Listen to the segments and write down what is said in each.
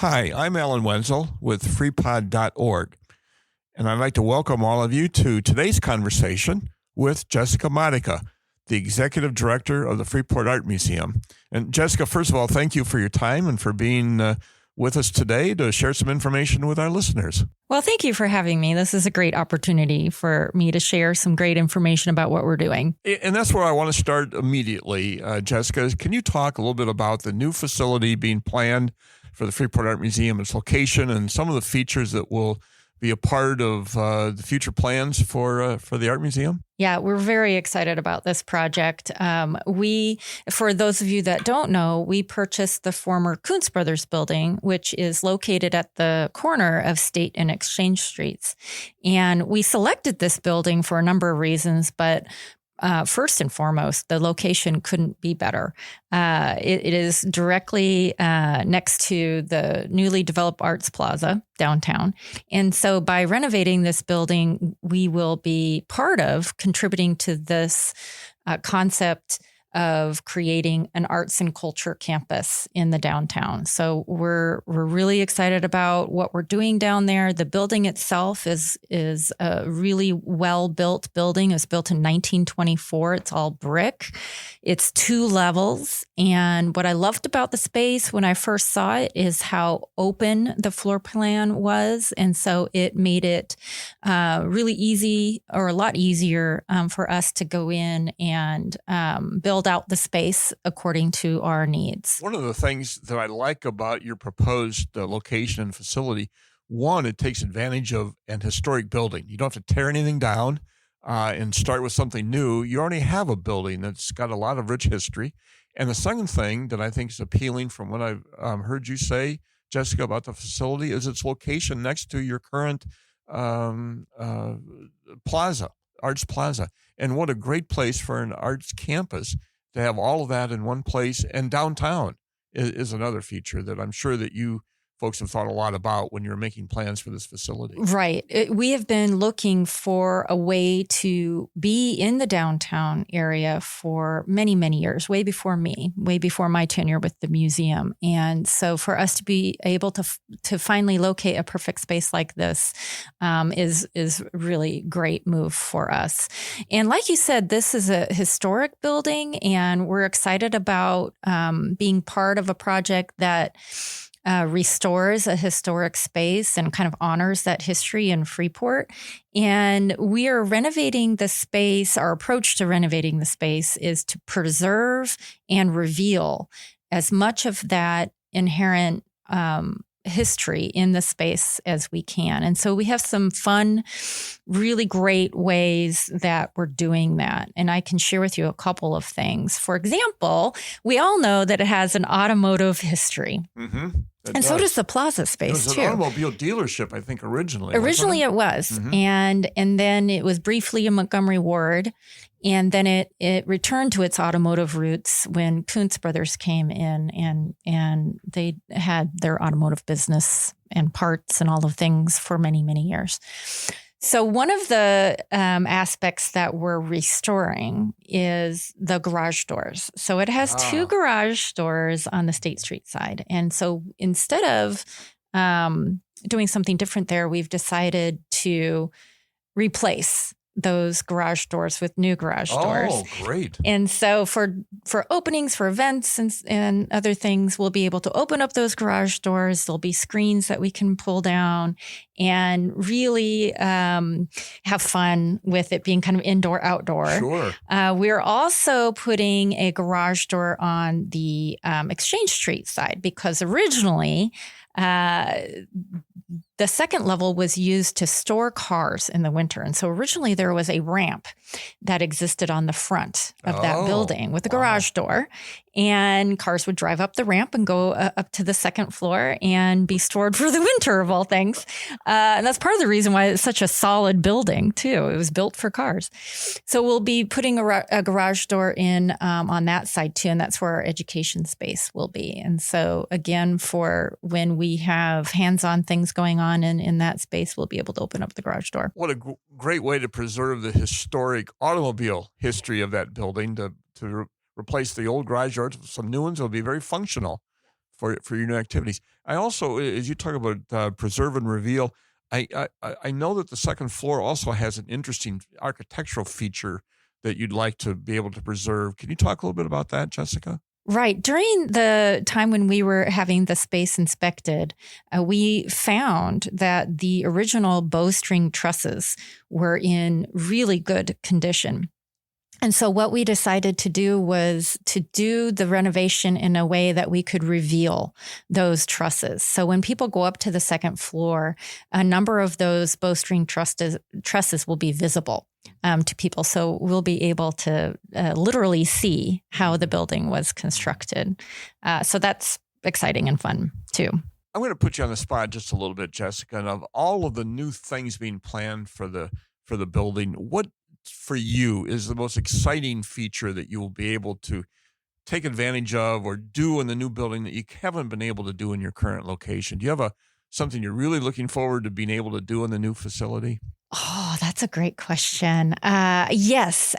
Hi, I'm Alan Wenzel with Freepod.org, and I'd like to welcome all of you to today's conversation with Jessica Modica, the Executive Director of the Freeport Art Museum. And Jessica, first of all, thank you for your time and for being with us today to share some information with our listeners. Well, thank you for having me. This is a great opportunity for me to share some great information about what we're doing. And that's where I want to start immediately. Jessica, can you talk a little bit about the new facility being planned for the Freeport Art Museum, its location, and some of the features that will be a part of the future plans for the Art Museum? Yeah, we're very excited about this project. For those of you that don't know, we purchased the former Kuntz Brothers building, which is located at the corner of State and Exchange Streets. And we selected this building for a number of reasons, but first and foremost, the location couldn't be better. It is directly next to the newly developed Arts Plaza downtown. And so by renovating this building, we will be part of contributing to this concept of creating an arts and culture campus in the downtown. So we're really excited about what we're doing down there. The building itself is a really well-built building. It was built in 1924. It's all brick. It's 2 levels. And what I loved about the space when I first saw it is how open the floor plan was. And so it made it really easy, or a lot easier for us to go in and build out the space according to our needs. One of the things that I like about your proposed location and facility, one, it takes advantage of an historic building. You don't have to tear anything down and start with something new. You already have a building that's got a lot of rich history. And the second thing that I think is appealing from what I've heard you say, Jessica, about the facility is its location next to your current plaza, Arts Plaza. And what a great place for an arts campus to have all of that in one place. And downtown is another feature that I'm sure that you folks have thought a lot about when you're making plans for this facility. Right. We have been looking for a way to be in the downtown area for many, many years, way before my tenure with the museum. And so for us to be able to finally locate a perfect space like this is really great move for us. And like you said, this is a historic building, and we're excited about being part of a project that restores a historic space and kind of honors that history in Freeport. And we are renovating the space. Our approach to renovating the space is to preserve and reveal as much of that inherent history in the space as we can. And so we have some fun, really great ways that we're doing that. And I can share with you a couple of things. For example, we all know that it has an automotive history. Mm-hmm. And so does the plaza space, too. It was an automobile dealership, I think, originally. Originally it was. Mm-hmm. And then it was briefly in Montgomery Ward. And then it returned to its automotive roots when Kuntz Brothers came in, and they had their automotive business and parts and all the things for many, many years. So one of the aspects that we're restoring is the garage doors. So it has 2 garage doors on the State Street side. And so instead of doing something different there, we've decided to replace those garage doors with new garage doors. Oh, great. And so for openings, for events and other things, we'll be able to open up those garage doors. There'll be screens that we can pull down and really have fun with it being kind of indoor, outdoor. Sure. We're also putting a garage door on the Exchange Street side because originally the second level was used to store cars in the winter. And so originally there was a ramp that existed on the front of that building with a garage door. And cars would drive up the ramp and go up to the second floor and be stored for the winter, of all things. And that's part of the reason why it's such a solid building, too. It was built for cars. So we'll be putting a garage door in on that side, too. And that's where our education space will be. And so, again, for when we have hands-on things going on in that space, we'll be able to open up the garage door. What a great way to preserve the historic automobile history of that building to replace the old garage doors with some new ones. Will be very functional for your new activities. I also, as you talk about preserve and reveal, I know that the second floor also has an interesting architectural feature that you'd like to be able to preserve. Can you talk a little bit about that, Jessica? Right. During the time when we were having the space inspected, we found that the original bowstring trusses were in really good condition. And so what we decided to do was to do the renovation in a way that we could reveal those trusses. So when people go up to the second floor, a number of those bowstring trusses will be visible to people. So we'll be able to literally see how the building was constructed. So that's exciting and fun too. I'm going to put you on the spot just a little bit, Jessica. And of all of the new things being planned for the building, what for you is the most exciting feature that you will be able to take advantage of or do in the new building that you haven't been able to do in your current location? Do you have something you're really looking forward to being able to do in the new facility? Oh, that's a great question. Yes,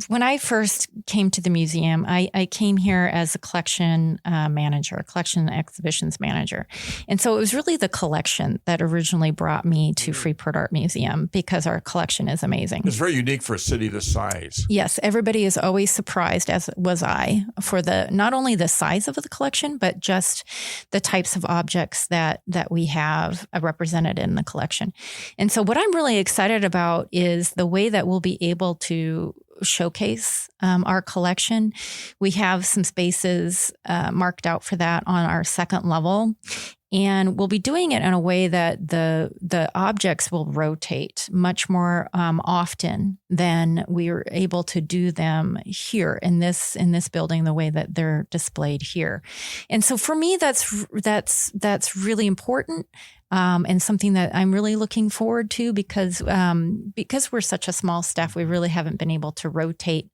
when I first came to the museum, I came here as a collection manager, collection exhibitions manager. And so it was really the collection that originally brought me to Freeport Art Museum because our collection is amazing. It's very unique for a city this size. Yes, everybody is always surprised, as was I, for not only the size of the collection, but just the types of objects that we have represented in the collection. And so what I'm really excited about is the way that we'll be able to showcase our collection. We have some spaces marked out for that on our second level. And we'll be doing it in a way that the objects will rotate much more often than we were able to do them here in this building, the way that they're displayed here. And so for me, that's really important. And something that I'm really looking forward to because we're such a small staff, we really haven't been able to rotate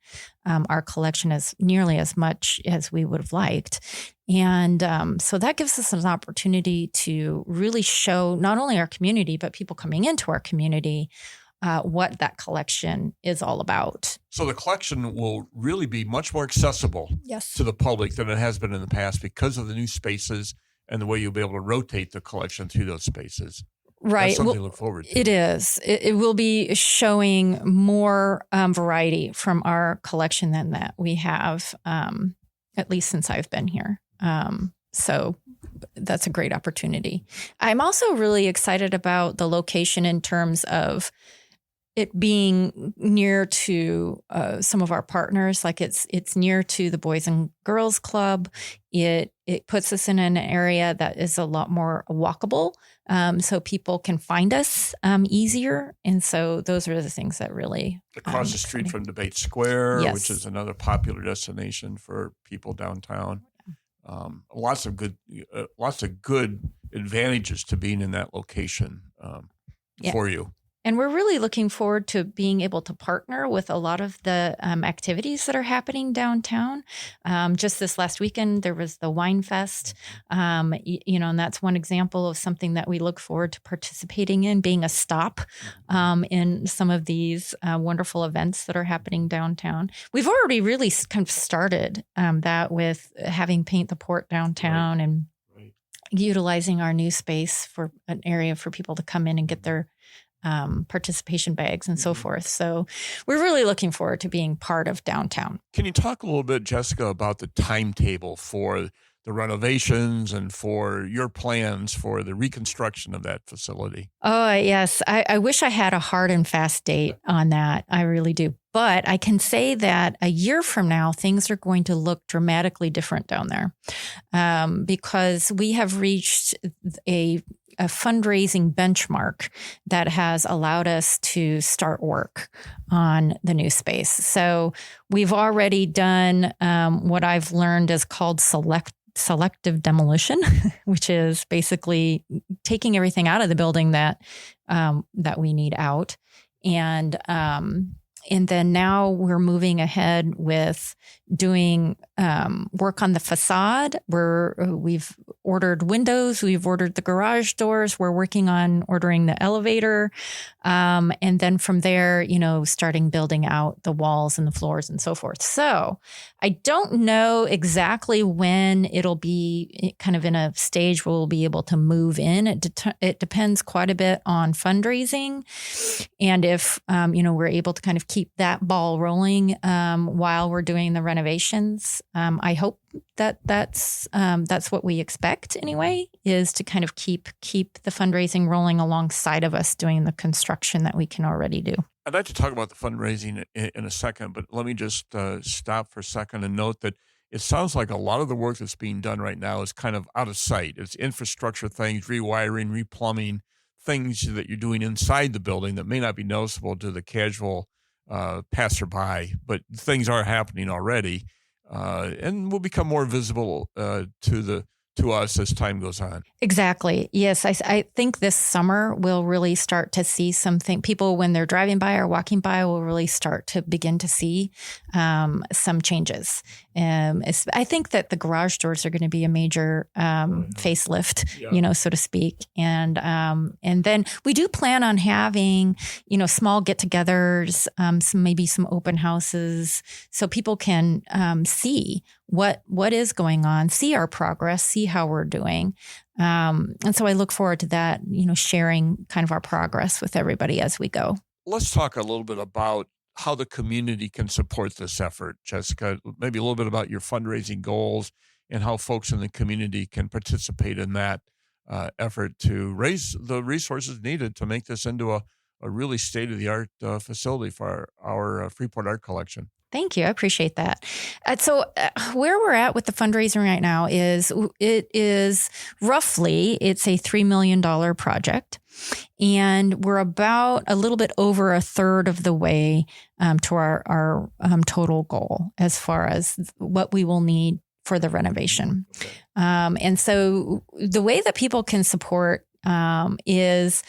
our collection as nearly as much as we would have liked. And so that gives us an opportunity to really show not only our community, but people coming into our community what that collection is all about. So the collection will really be much more accessible Yes. to the public than it has been in the past because of the new spaces and the way you'll be able to rotate the collection through those spaces. Right. That's something to look forward to. It is. It will be showing more variety from our collection than that we have, at least since I've been here. So that's a great opportunity. I'm also really excited about the location in terms of it being near to some of our partners, like it's near to the Boys and Girls Club. It puts us in an area that is a lot more walkable, so people can find us easier. And so those are the things that really across the street from Debate Square, Yes. which is another popular destination for people downtown. Lots of good advantages to being in that location for you. And we're really looking forward to being able to partner with a lot of the activities that are happening downtown. Just this last weekend, there was the Wine Fest, and that's one example of something that we look forward to participating in, being a stop in some of these wonderful events that are happening downtown. We've already really kind of started that with having Paint the Port downtown and utilizing our new space for an area for people to come in and get their participation bags and so forth. So we're really looking forward to being part of downtown. Can you talk a little bit, Jessica, about the timetable for the renovations and for your plans for the reconstruction of that facility? Oh, yes. I wish I had a hard and fast date on that. I really do. But I can say that a year from now, things are going to look dramatically different down there because we have reached a fundraising benchmark that has allowed us to start work on the new space. So we've already done what I've learned is called selective demolition, which is basically taking everything out of the building that we need out. And And then now we're moving ahead with doing work on the facade. We've ordered windows. We've ordered the garage doors. We're working on ordering the elevator. And then from there, starting building out the walls and the floors and so forth. So I don't know exactly when it'll be kind of in a stage where we'll be able to move in. It depends quite a bit on fundraising. And if, we're able to kind of keep that ball rolling while we're doing the renovations. I hope that's what we expect anyway, is to kind of keep the fundraising rolling alongside of us doing the construction that we can already do. I'd like to talk about the fundraising in a second, but let me just stop for a second and note that it sounds like a lot of the work that's being done right now is kind of out of sight. It's infrastructure things, rewiring, replumbing, things that you're doing inside the building that may not be noticeable to the casual passerby, but things are happening already and will become more visible to us as time goes on. Exactly. Yes. I think this summer we'll really start to see something. People, when they're driving by or walking by, will really start to begin to see some changes. I think that the garage doors are going to be a major facelift, so to speak. And then we do plan on having, small get-togethers, maybe some open houses, so people can see what is going on, see our progress, see how we're doing. And so I look forward to that, sharing kind of our progress with everybody as we go. Let's talk a little bit about how the community can support this effort, Jessica. Maybe a little bit about your fundraising goals and how folks in the community can participate in that effort to raise the resources needed to make this into a really state-of-the-art facility for our Freeport Art Collection. Thank you. I appreciate that. So where we're at with the fundraising right now is it's a $3 million project. And we're about a little bit over a third of the way to our total goal as far as what we will need for the renovation. Okay. And so the way that people can support is,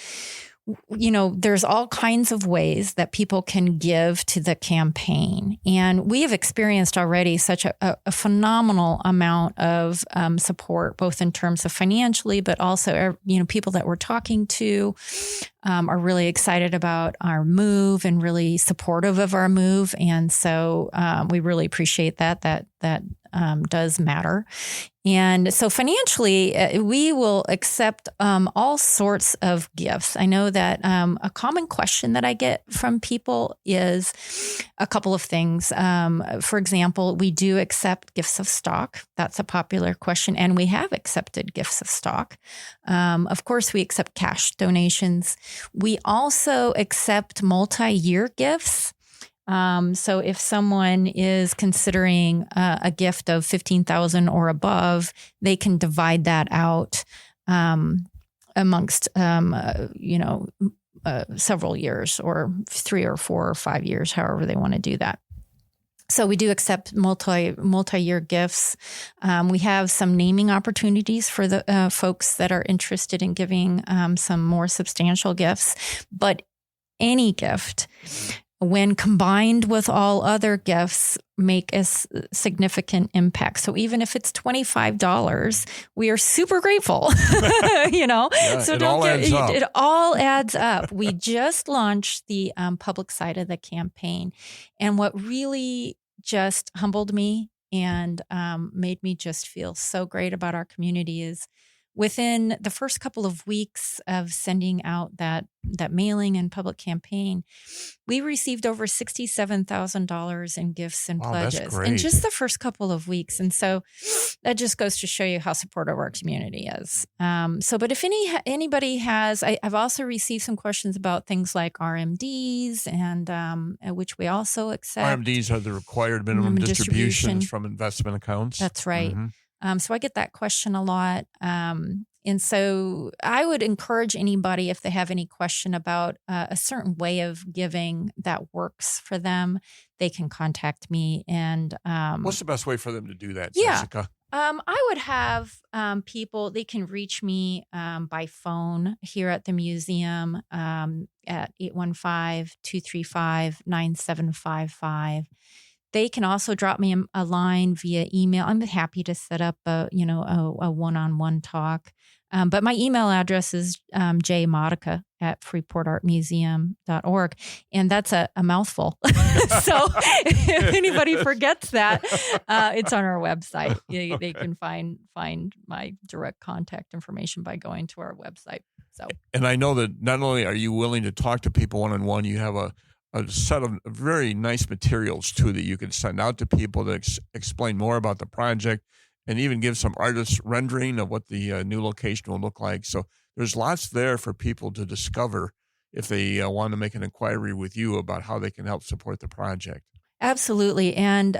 there's all kinds of ways that people can give to the campaign. And we have experienced already such a phenomenal amount of support, both in terms of financially, but also, people that we're talking to are really excited about our move and really supportive of our move. And so we really appreciate that. That does matter. And so financially, we will accept all sorts of gifts. I know that a common question that I get from people is a couple of things. For example, we do accept gifts of stock. That's a popular question. And we have accepted gifts of stock. Of course, we accept cash donations. We also accept multi-year gifts. So if someone is considering a gift of $15,000 or above, they can divide that out amongst several years, or 3 or 4 or 5 years, however they want to do that. So we do accept multi-year gifts. We have some naming opportunities for the folks that are interested in giving some more substantial gifts. But any gift, when combined with all other gifts, make a significant impact. So even if it's $25, we are super grateful, Yeah, so it all adds up. We just launched the public side of the campaign. And what really just humbled me and made me just feel so great about our community is within the first couple of weeks of sending out that mailing and public campaign, we received over $67,000 in gifts and pledges in just the first couple of weeks. And so that just goes to show you how supportive our community is. But if anybody has, I've also received some questions about things like RMDs and which we also accept. RMDs are the required minimum distributions from investment accounts. That's right. Mm-hmm. So I get that question a lot. And so I would encourage anybody, if they have any question about a certain way of giving that works for them, they can contact me. And what's the best way for them to do that, yeah. Jessica? I would have people, they can reach me by phone here at the museum at 815-235-9755. They can also drop me a line via email. I'm happy to set up a one-on-one talk. But my email address is jmodica@freeportartmuseum.org. And that's a mouthful. So if anybody forgets that, it's on our website. They can find my direct contact information by going to our website. So, and I know that not only are you willing to talk to people one-on-one, you have a set of very nice materials, too, that you can send out to people to explain more about the project and even give some artist rendering of what the new location will look like. So there's lots there for people to discover if they want to make an inquiry with you about how they can help support the project. Absolutely. And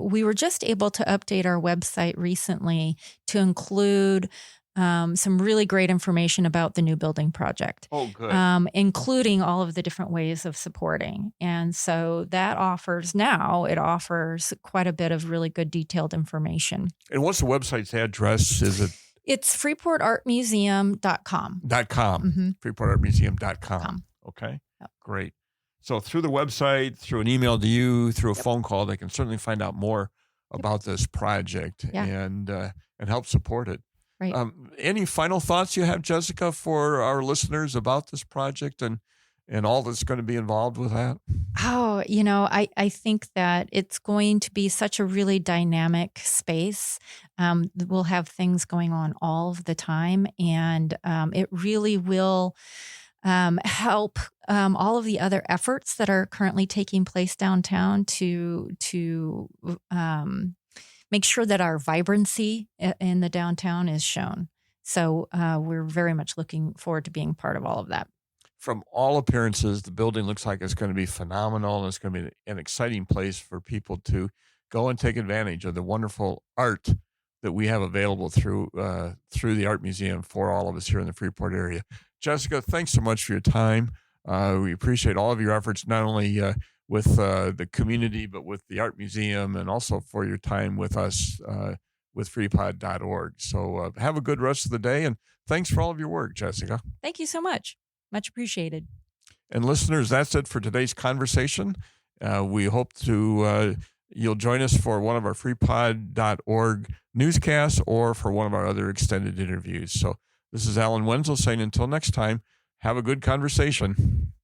we were just able to update our website recently to include some really great information about the new building project. Oh, good. Including all of the different ways of supporting. And so that offers quite a bit of really good detailed information. And what's the website's address? Is it? It's freeportartmuseum.com. .com. Freeportartmuseum.com. Okay. Yep. Great. So through the website, through an email to you, through a phone call, they can certainly find out more about this project and help support it. Right. Any final thoughts you have, Jessica, for our listeners about this project and all that's going to be involved with that? Oh, I think that it's going to be such a really dynamic space. We'll have things going on all of the time, and it really will help all of the other efforts that are currently taking place downtown to make sure that our vibrancy in the downtown is shown. So we're very much looking forward to being part of all of that. From all appearances, the building looks like it's going to be phenomenal, and it's going to be an exciting place for people to go and take advantage of the wonderful art that we have available through the Art Museum for all of us here in the Freeport area. Jessica, thanks so much for your time. We appreciate all of your efforts, not only with the community, but with the Art Museum, and also for your time with us with Freepod.org. So have a good rest of the day, and thanks for all of your work, Jessica. Thank you so much. Much appreciated. And listeners, that's it for today's conversation. We hope you'll join us for one of our Freepod.org newscasts or for one of our other extended interviews. So this is Alan Wenzel saying until next time, have a good conversation.